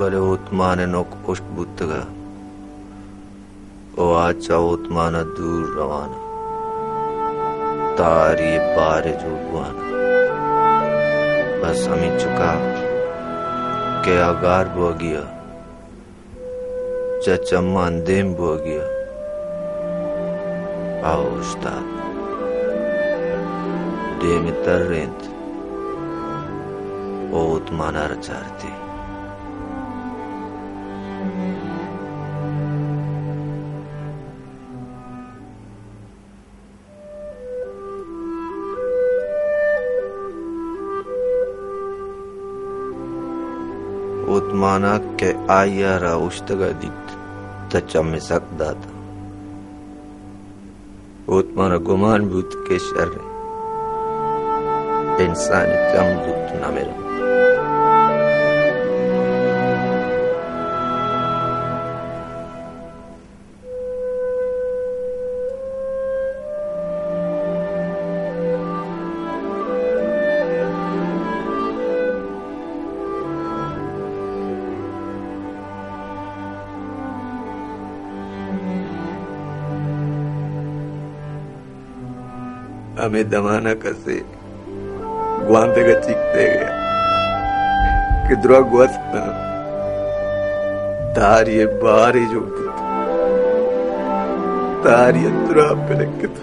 bale Uthmane nok uşt buttaga. O acha Uthmana dur ravana. तारी बारे जुड़वाना बस हमें चुका के आगार बो गया चचम्मा अंदेम बो गया आओ उस्ताद dam तररेंत O उत्माना रचारती Uthmana ke ayara ushtaga dit tachamme sakdata. Uthmana guman but ke sharre insani tamdut namera. हमें दमाना कसे गुआंते का चिकते गया कि द्रोह गुआसना तारिये बारी जो तारिये द्रोह पे रखता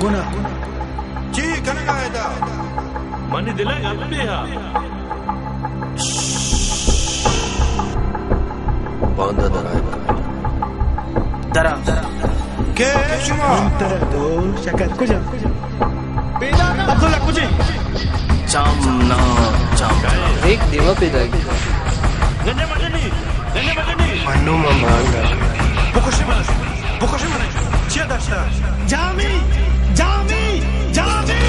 गुना जी कनगा इदा मनी दिला गलबेहा बांधा दराय दरा के शुमा अंतर दो शकर कुछ पेदा ना अब्दुल्ला कुछ चामना चाम एक देवा पैदा किया गन्ने मगनी मनु मांगा बुकुशिमा चिया दर्शा Jami Jami Jami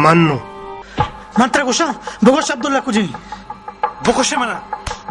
Manu Mantra kuşa, bogoş Abdullah kujini.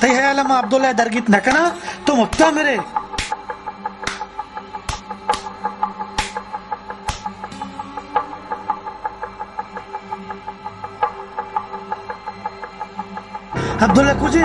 Tay hayalama Abdullah dargit nakana, to mutta mere. Abdullah kuje.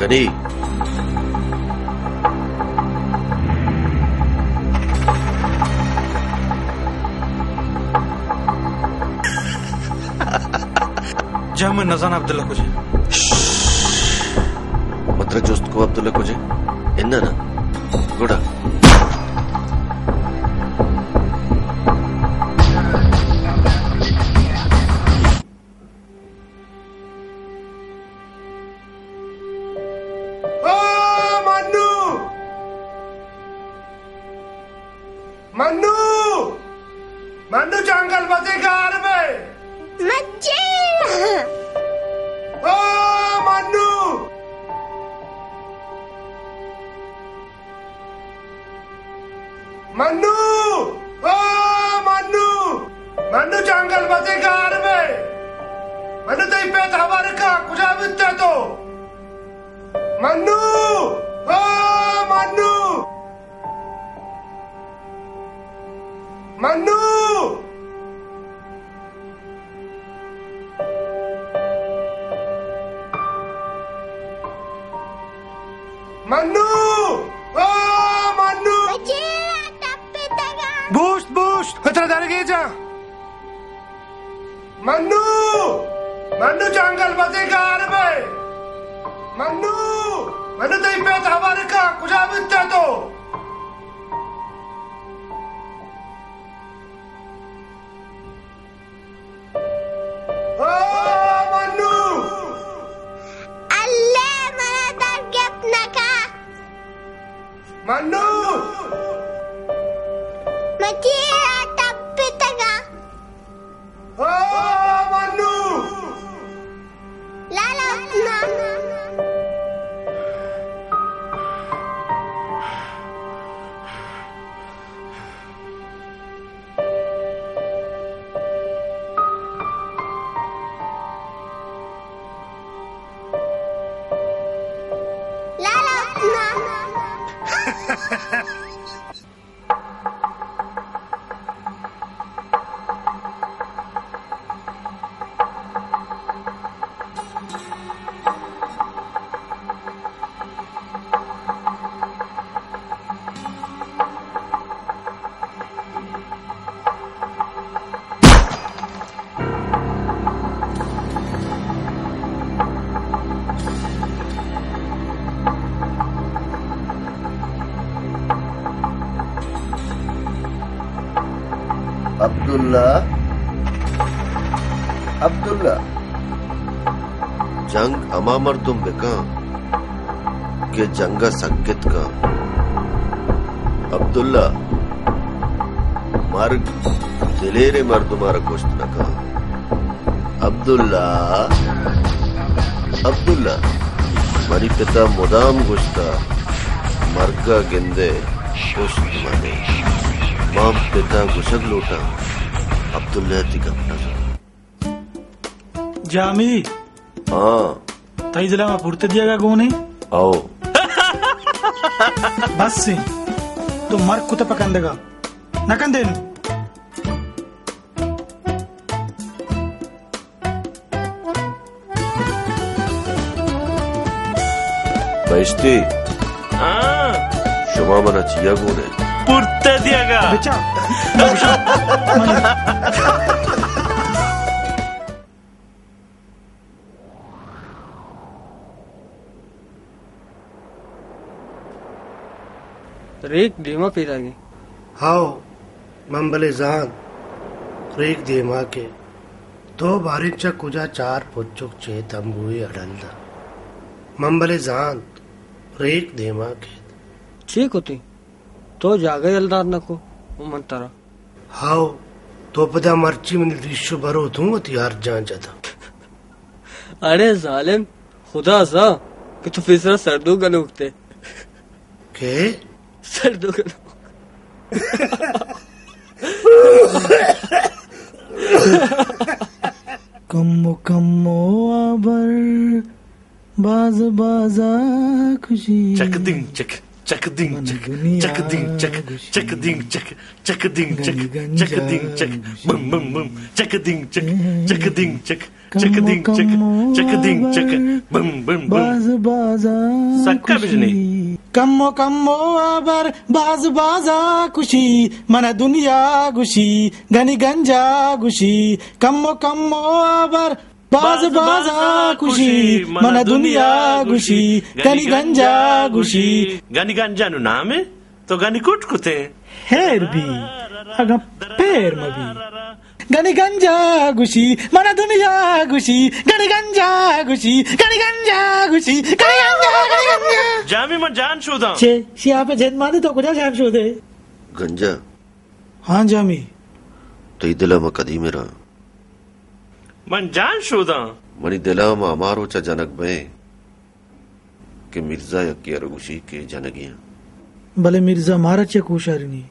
Ghani जब मैं नजान अब्दुल्ला कुछ मत्र जोस्त को अब्दुल्ला कुछ इन्ना ना गुड़ा मन्नू जंगल बसे कार में मच्छी ओ मन्नू मन्नू ओ मन्नू मन्नू जंगल बसे कार में मन्नू तो पे हवा रखा कुछ बिकता तो मन्नू ओ मन्नू मन्नू मन्नू ओ मन्नू बूस्ट बूस्ट इतना डर गए जा मन्नू मन्नू जंगल बसे कार में मन्नू मन्नू तो पे हवा रखा कुछ बिकता तो मन्नू मच्छी तप्पी तगा ओ मन्नू लाला अब्दुल्ला जंग अमामर तुम बेका के जंगा संकेत का अब्दुल्ला मार्ग दिलेरे मर्दुमारा गोश्त न का अब्दुल्ला अब्दुल्ला मरी पिता मुदाम गोश्ता मर्गा गिंदे गोश्त माने माम पिता गुशग लोटा अब्दुल्ला तिकपना जामी हाँ तई जिला में पुरते दिया गोने आओ बस से तो मर कुत्ते पकंदेगा नकंदे बैठती शुमा मना चिया गोने पुरते दिया बेचा रेक धीमा पिरागी हाओ मंबले जान रेक धीमा के दो बारिचा कुजा चार पुच्चुक चे तंबुए अडलदा मंबले जान रेक धीमा के ठीक होती तो जागे जलदार नको मंतरा हाओ तो पदा मर्ची में रिश्व भरो तुम यार जान जाता अरे जालिम खुदा सा कि तू फिसरा सर्दू का नुकते के सर दुख कम्मो कम्मो आबर बाज बाजा खुशी चक दिंग चक चक दिंग चक चक दिंग चक चक दिंग चक चक दिंग चक चक दिंग चक बम बम बम चक दिंग चक चक दिंग चक चक दिंग चक चक दिंग चक बम बम बाज बम बाजा सक्का बिजनी कम्मो कम्मो आबर बाज बाजा खुशी मन दुनिया गुशी गनी गंजा गुशी कम्मो कम्मो आबर बाज बाजा खुशी मन दुनिया गुशी गनी गंजा गुशी गनी गंजा नु नाम है तो गनी कुट कुते हेर भी अगा पैर में भी गनी गंजा गुशी मन दुनिया गुशी गनी गंजा गुशी गनी गंजा गुशी गनी गंजा जामी मन जान शुदा छे सिया पे जन माने तो कुछ शाम शो दे गंजा हाँ जामी तो दिला में कदी मेरा मन जान शुदा मनी दिला में अमारो चा जनक बे के मिर्जा यकी अरगुशी के जनगिया भले मिर्जा मारा चे कुशारिनी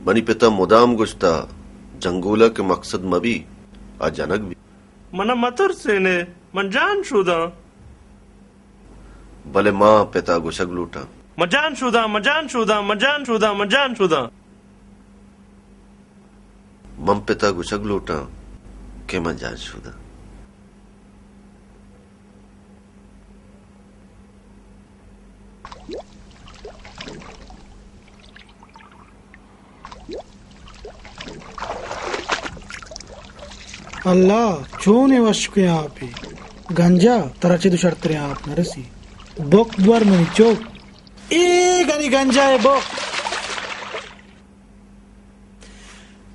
मनी पिता मुदाम गुस्ता जंगोला के मकसद मबी आ जनक भी मन मतुर सेने मन जान शुदा भले माँ पिता गुशक लूटा मजान शुदा मजान शुदा मजान शुदा मजान शुदा मम पिता गुशक लूटा के मन जान शुदा अल्लाह चोने वश के आप ही गंजा तराचे दु शर्त रे आप नरसी बोक द्वार में चौक ए गनी गंजा है बोक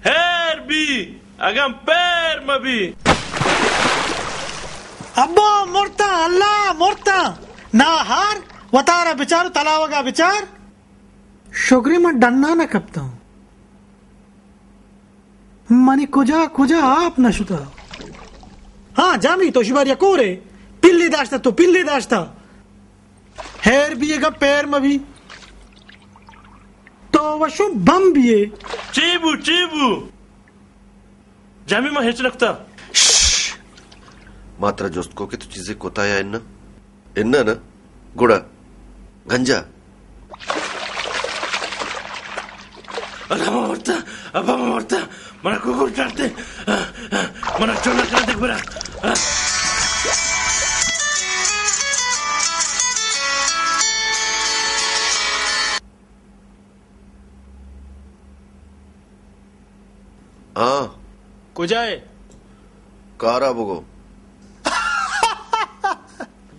हेर बी अगम पैर मबी अब्बा मोरता अल्लाह मोरता ना हार वतारा बिचार तलावगा बिचार शोगरी में डन्ना न कपता हूँ मनी कुजा कुजा आप न शुता हाँ जामी तो शिबारिया कोरे पिल्ली दाश्ता तो पिल्ली दाश्ता हेर भी एगा पैर में भी तो वशु बम भी है चीबू चीबू जामी में हेच रखता मात्रा जोस्तको के तो चीजें कोताया इन्ना ना गुड़ा गंजा अब मरता मना कुकुर चाटते मना चोना कर देख बरा हाँ कुजाए कारा बुगो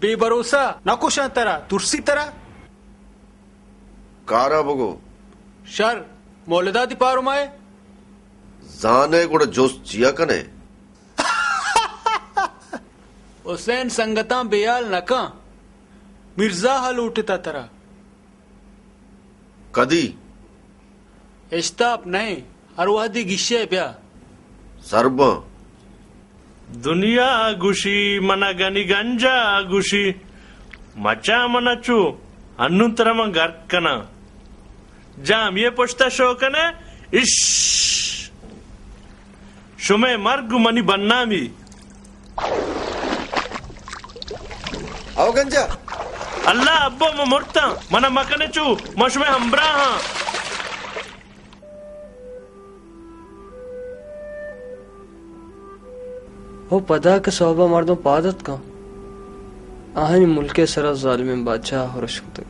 बेभरोसा नकुशा तरह तुरसी तरह कारा बुगो शर मौलदा दी पारो माए जाने गुड़ा जोश चिया कने हुसैन संगता बेयाल नका मिर्जा हल उठता तरह कदी इश्ताप नहीं अरवादी गिशे प्या सर्ब दुनिया गुशी मना गनी गंजा गुशी मचा मनचू अन्नुंतर मन गर्कना जाम ये पुष्टा शोकने इश शुमे मर्ग मनी बन्नामी आओ गंजा अल्लाह अब्बो म मुर्ता मना मकने चू मशमे हमब्रा हाँ वो पदा के सोबा मर्दों पादत का आहनी मुल्के सरा जालिम बादशाह और शुक्र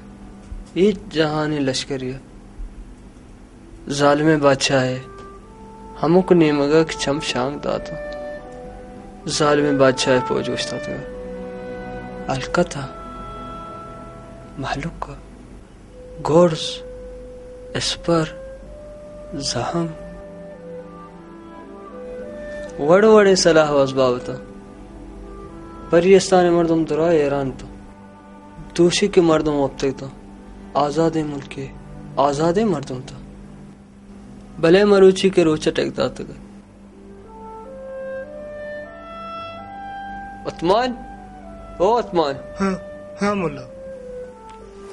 ये जहानी लश्करिया जालिम बादशाह है हमको नेमगा कि छम शांग दाता जालिम बादशाह पहुंचता था अलकता मालूक का गोर्स एस्पर जहम वड़ वड़े सलाह वजबावता परियस्तान मर्दम दुरा ईरान तो दूषी के मर्दम अब तक तो आजाद मुल्क आजाद मर्दम था भले मरूची के रोचा टेकता तक उस्मान ओ उस्मान हाँ हाँ मुल्ला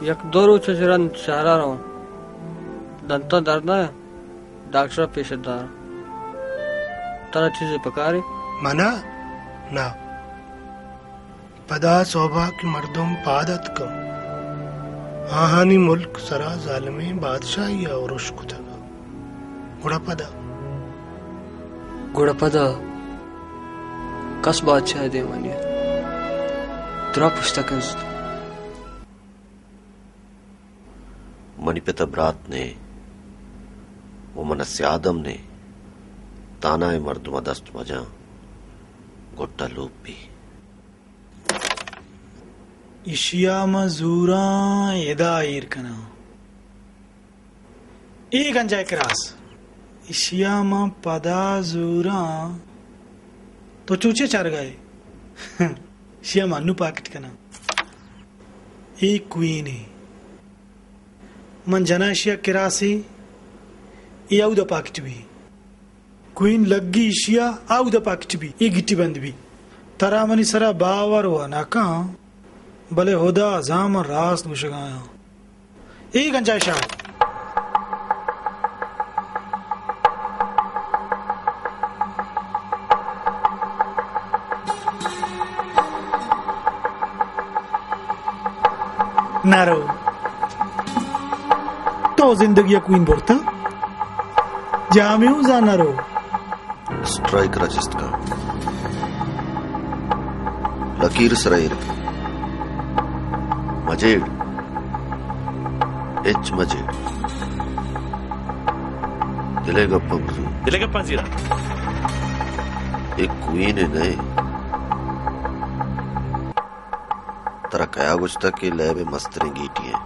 एक दो रोज चिरन चारा रहा हूँ दंता दर्द है डॉक्टर पेशेदार तरह चीजें पका रही मना ना पदा सोबा की मर्दुम पादत को आहानी मुल्क सरा जालमी बादशाही और उश्क थगा गुड़पदा कस बादशाह दे मानिया तेरा पुस्तक मणिपिता ब्रात ने वो मनस्य आदम ने ताना मर्दुमा दस्त मजा गोट्टा लूप भी इशियामा जूरा यदा इरकना ई गंजाय क्रास इशियामा पदा जूरा तो चूचे चार गए इशियामा अन्नू पाकिट कना ई क्वीन है मन जना इशिया किरासी ई आउदा पाकिट भी क्वीन लग्गी इशिया आउदा पाकिट भी ई गिट्टी बंद भी तरा मनी सरा बावर हुआ नाका भले होदा जाम रास्त मुशगाया ई गंजाय शाह नारो तो जिंदगी क्वीन बोलता जामियो जा नारो स्ट्राइक रजिस्ट का लकीर सराइर मजेड एच मजेड दिलेगप्पा जीरा एक क्वीन है नए तरा कया गुस्ता के लैबे मस्तरे गीटी है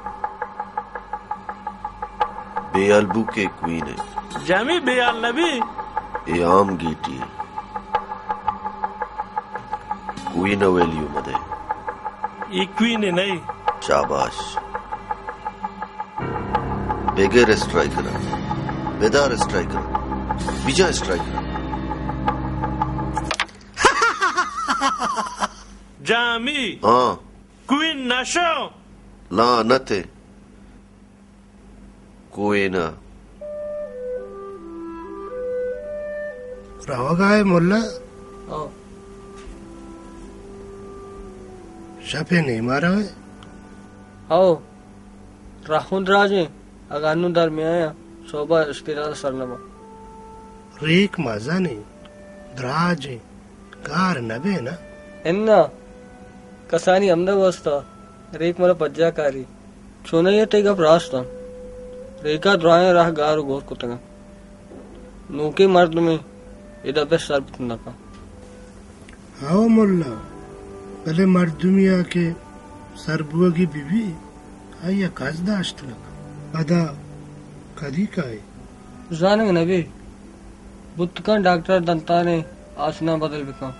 बेअलबू के क्वीन है जामी बेअल नबी ये आम गीटी है क्वीन अवेलियो मदे ये क्वीन है नहीं शाबाश बेगेर स्ट्राइकर बेदार स्ट्राइकर विजय स्ट्राइकर जामी हाँ क्वीन नशो ला नते क्वीन रावगाय मुल्ला शापे नहीं मारा है आओ राहुल राजे अगानु दरमिया शोभा स्पिरा सरनमा रीक मजा नहीं द्राजे कार नबे ना एन्ना कसानी अहमदाबाद रेक मला पज्जाकारी चोनయ్య तेगा प्रास्ता रेका द्राय राह गार गोर कुतगा नूके मर्द में इदा पे सरबत नका आओ मुल्ला पहले मर्दुमिया के सरबुआ की बीबी आया काजदाश्त लगा अदा कदी का है जाने नबी बुत्तका डॉक्टर दंता ने आसना बदल बिका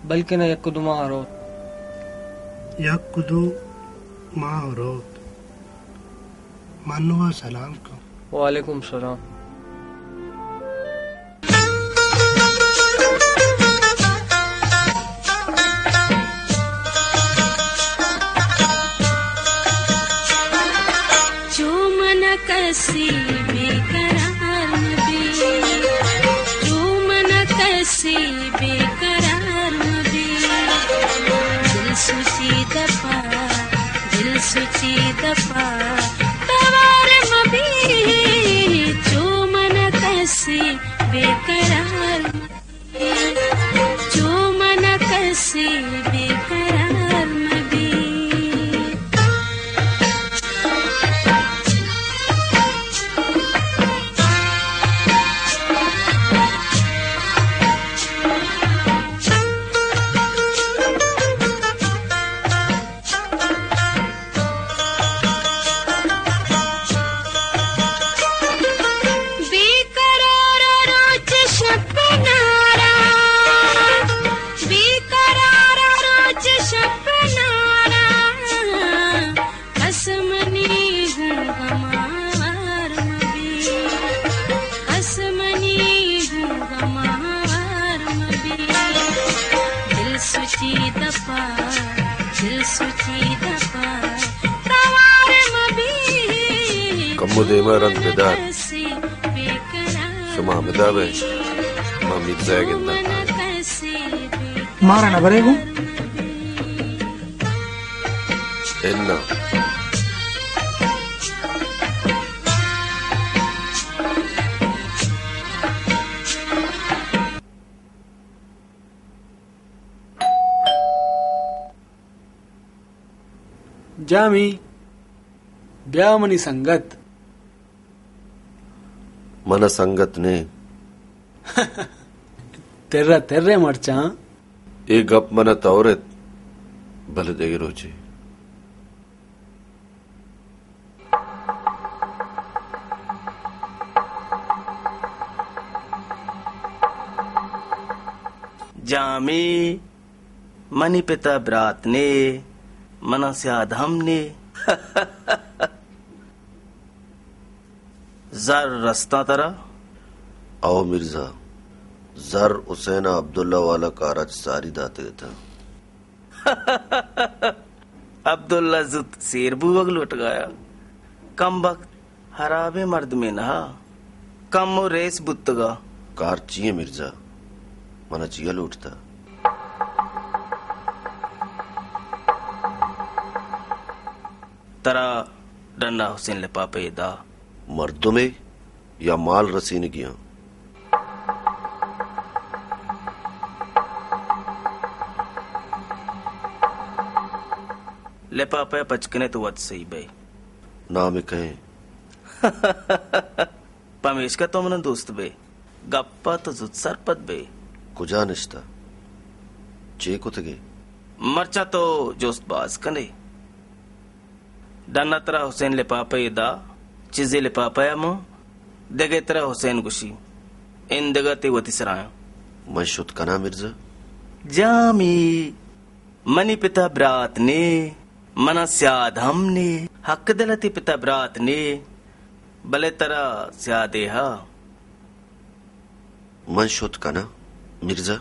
बल्कि न यकुदुमा हरो यकुदु माँ रोत मानुआ सलाम का वालेकुम सलाम जो मन कसी बेकरार नबी जो मन कसी बेकरार नबी दिल सुची दफा तवार मबी जो मन कसी बेकरार जो मन कसी बेकरार नबी कम्मो देमा रंग बेदार शमा मेदाबे मा मिर्जा गिंदा मारा ना बरेगू एन्ना जामी ब्यामनी संगत मन संगत ने तेर्रा तेर्रे मर्चा एक गप मन तौरत भल देगे रोचे जामी मनी पिता ब्रात ने मना स्याद हमने जर रस्ता तरा आओ मिर्जा जर हुसैन अब्दुल्ला वाला कारज सारी दाते था अब्दुल्ला जुत शेर बुवग लुट गया कम वक्त हराबे मर्द में नहा कम रेस बुत्तगा कार चाहिए मिर्जा मना चिया लूटता तरा डन्ना हुसैन ले पापे दा मर्दों में या माल रसीन किया ले पापे पचकने तो वत सही बे नाम कहें पमेश का तो मन दोस्त बे गप्पा तो जुत सरपत बे कुजा निश्ता चे कुतगे मर्चा तो जोस्त बाज कने डन्ना तरा हुसैन ले पापे दा चीजे ले पापाया मो देगे तरा हुसैन गुशी इन दगते वती सराया मैं शुद्ध कना मिर्जा जामी मनी पिता ब्रात ने मना स्याद हमने हक दलती पिता ब्रात ने भले तरा स्यादे हा मैं शुद्ध कना मिर्जा